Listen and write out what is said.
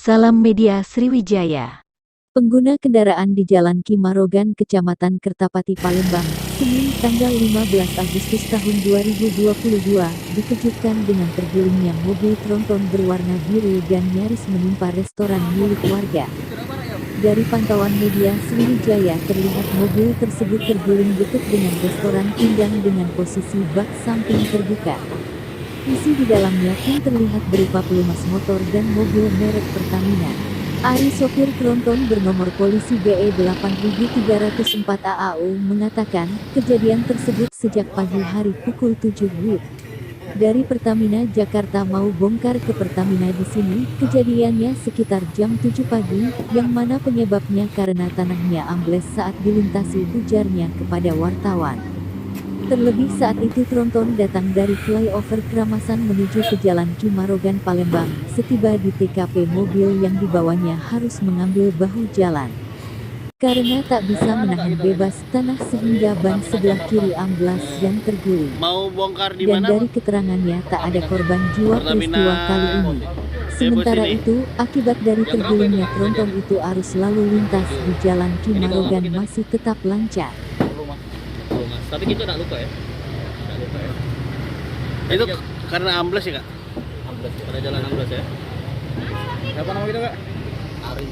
Salam Media Sriwijaya. Pengguna kendaraan di Jalan Kimarogan, Kecamatan Kertapati, Palembang, Senin tanggal 15 Agustus tahun 2022, dikejutkan dengan tergulingnya mobil tronton berwarna biru dan nyaris menimpa restoran milik warga. Dari pantauan Media Sriwijaya terlihat mobil tersebut terguling dekat dengan restoran pindang dengan posisi bak samping terbuka. Isi di dalamnya pun terlihat berupa pelumas motor dan mobil merek Pertamina. Ari, sopir tronton bernomor polisi BE 8304 AAU, mengatakan kejadian tersebut sejak pagi hari pukul 7 WIB. Dari Pertamina Jakarta mau bongkar ke Pertamina di sini, kejadiannya sekitar jam 7 pagi, yang mana penyebabnya karena tanahnya ambles saat dilintasi, ujarnya kepada wartawan. Terlebih saat itu tronton datang dari flyover Keramasan menuju ke Jalan Kimarogan, Palembang. Setiba di TKP, mobil yang dibawanya harus mengambil bahu jalan karena tak bisa menahan bebas tanah sehingga ban sebelah kiri amblas dan terguling. Mau bongkar di Dan mana, dari keterangannya tak ada korban jiwa peristiwa kali ini. Sementara itu, akibat dari tergulingnya tronton itu, arus lalu lintas di Jalan Kimarogan masih tetap lancar. Tapi kita tak lupa ya. Tak lupa ya. Itu karena ambles ya, Kak? Amblas, pada jalan amblas ya. Siapa nama kita, Kak? Ari.